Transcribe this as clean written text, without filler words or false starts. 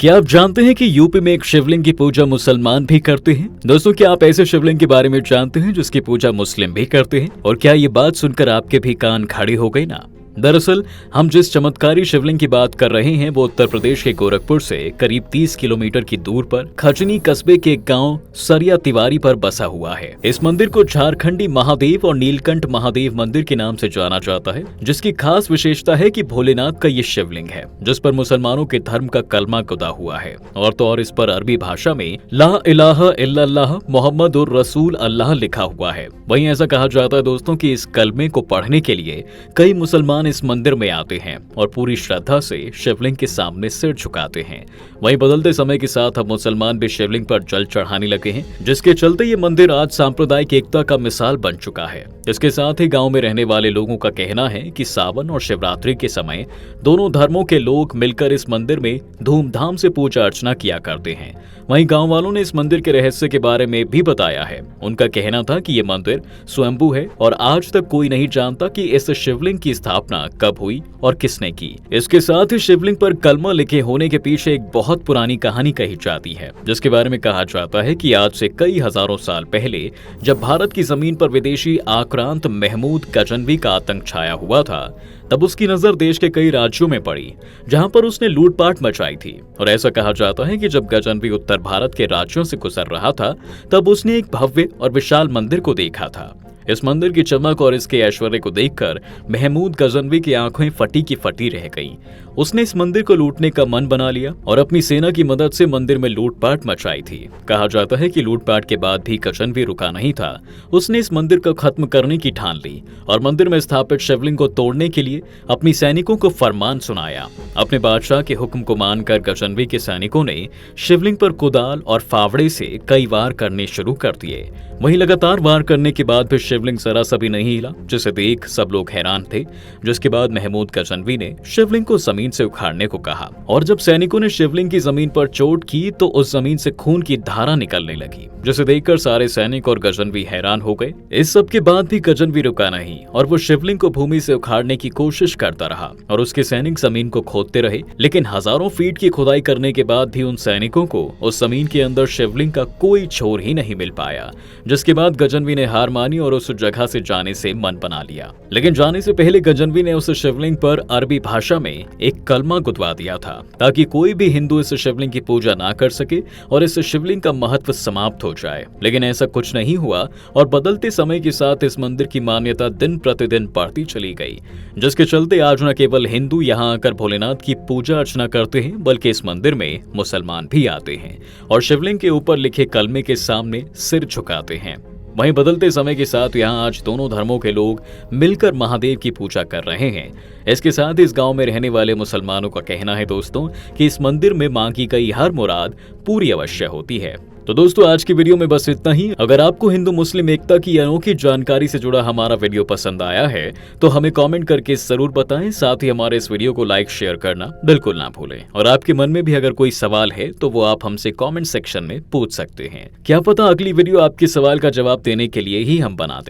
क्या आप जानते हैं कि यूपी में एक शिवलिंग की पूजा मुसलमान भी करते हैं? दोस्तों, क्या आप ऐसे शिवलिंग के बारे में जानते हैं जिसकी पूजा मुस्लिम भी करते हैं? और क्या ये बात सुनकर आपके भी कान खड़े हो गए ना? दरअसल हम जिस चमत्कारी शिवलिंग की बात कर रहे हैं वो उत्तर प्रदेश के गोरखपुर से करीब 30 किलोमीटर की दूर पर खजनी कस्बे के गांव सरिया तिवारी पर बसा हुआ है। इस मंदिर को झारखंडी महादेव और नीलकंठ महादेव मंदिर के नाम से जाना जाता है, जिसकी खास विशेषता है कि भोलेनाथ का ये शिवलिंग है जिस पर मुसलमानों के धर्म का कलमा खुदा हुआ है। और तो और इस पर अरबी भाषा में ला इलाहा इल्लल्लाह मुहम्मदुर रसूल अल्लाह लिखा हुआ है। वहीं ऐसा कहा जाता है दोस्तों कि इस कलमे को पढ़ने के लिए कई मुसलमान इस मंदिर में आते हैं और पूरी श्रद्धा से शिवलिंग के सामने सिर झुकाते हैं। वहीं बदलते समय के साथ अब मुसलमान भी शिवलिंग पर जल चढ़ाने लगे हैं, जिसके चलते ये मंदिर आज सांप्रदायिक एकता का मिसाल बन चुका है। इसके साथ ही गांव में रहने वाले लोगों का कहना है कि सावन और शिवरात्रि के समय दोनों धर्मों के लोग मिलकर इस मंदिर में धूमधाम से पूजा अर्चना किया करते हैं। वहीं गांव वालों ने इस मंदिर के रहस्य के बारे में भी बताया है। उनका कहना था कि ये मंदिर स्वयंभू है और आज तक कोई नहीं जानता कि इस शिवलिंग की स्थापना कब हुई और किसने की। इसके साथ ही शिवलिंग पर कलमा लिखे होने के पीछे एक बहुत पुरानी कहानी कही जाती है, जिसके बारे में कहा जाता है कि आज से कई हजारों साल पहले जब भारत की जमीन पर विदेशी आक्रांत महमूद गजनवी का आतंक छाया हुआ था, तब उसकी नजर देश के कई राज्यों में पड़ी जहां पर उसने लूटपाट मचाई थी। और ऐसा कहा जाता है कि जब गजनवी उत्तर भारत के राज्यों से गुजर रहा था तब उसने एक भव्य और विशाल मंदिर को देखा था। इस मंदिर की चमक और इसके ऐश्वर्य को देखकर महमूद गजनवी की आंखें फटी की फटी रह गईं। उसने इस मंदिर को लूटने का मन बना लिया और अपनी सेना की मदद से मंदिर में लूटपाट मचाई थी। कहा जाता है कि लूटपाट के बाद भी गजनवी रुका नहीं था। उसने इस मंदिर को खत्म करने की ठान ली और मंदिर में स्थापित शिवलिंग को तोड़ने के लिए अपनी सैनिकों को फरमान सुनाया। अपने बादशाह के हुक्म को मानकर गजनवी के सैनिकों ने शिवलिंग पर कुदाल और फावड़े से कई वार करने शुरू कर दिए। वहीं लगातार वार करने के बाद भी शिवलिंग जरा सा भी नहीं हिला, जिसे देख सब लोग हैरान थे। जिसके बाद महमूद गजनवी ने शिवलिंग को जमीन से उखाड़ने को कहा और जब सैनिकों ने शिवलिंग की जमीन पर चोट की तो उस जमीन से खून की धारा निकलने लगी, जिसे देखकर सारे सैनिक और गजनवी हैरान हो गए। इस सब के बाद भी गजनवी रुका नहीं और वो शिवलिंग को भूमि से उखाड़ने की कोशिश करता रहा और उसके सैनिक जमीन को खोदते रहे। लेकिन हजारों फीट की खुदाई करने के बाद भी उन सैनिकों को उस जमीन के अंदर शिवलिंग का कोई छोर ही नहीं मिल पाया। जिसके बाद गजनवी ने हार मानी और उस जगह से जाने से मन बना लिया। लेकिन जाने से पहले गजनवी ने उस शिवलिंग पर अरबी भाषा में एक कलमा गुदवा दिया था ताकि कोई भी हिंदू इस शिवलिंग की पूजा ना कर सके और इस शिवलिंग का महत्व समाप्त हो जाए। लेकिन ऐसा कुछ नहीं हुआ और बदलते समय के साथ इस मंदिर की मान्यता दिन प्रतिदिन बढ़ती चली गई, जिसके चलते आज न केवल हिंदू यहाँ आकर भोलेनाथ की पूजा अर्चना करते हैं, बल्कि इस मंदिर में मुसलमान भी आते हैं और शिवलिंग के ऊपर लिखे कलमे के सामने सिर झुकाते हैं। वहीं बदलते समय के साथ यहाँ आज दोनों धर्मों के लोग मिलकर महादेव की पूजा कर रहे हैं। इसके साथ इस गांव में रहने वाले मुसलमानों का कहना है दोस्तों कि इस मंदिर में मांगी गई हर मुराद पूरी अवश्य होती है। तो दोस्तों, आज की वीडियो में बस इतना ही। अगर आपको हिंदू मुस्लिम एकता की अनोखी जानकारी से जुड़ा हमारा वीडियो पसंद आया है तो हमें कमेंट करके जरूर बताएं। साथ ही हमारे इस वीडियो को लाइक शेयर करना बिल्कुल ना भूलें। और आपके मन में भी अगर कोई सवाल है तो वो आप हमसे कमेंट सेक्शन में पूछ सकते हैं। क्या पता अगली वीडियो आपके सवाल का जवाब देने के लिए ही हम बना दें।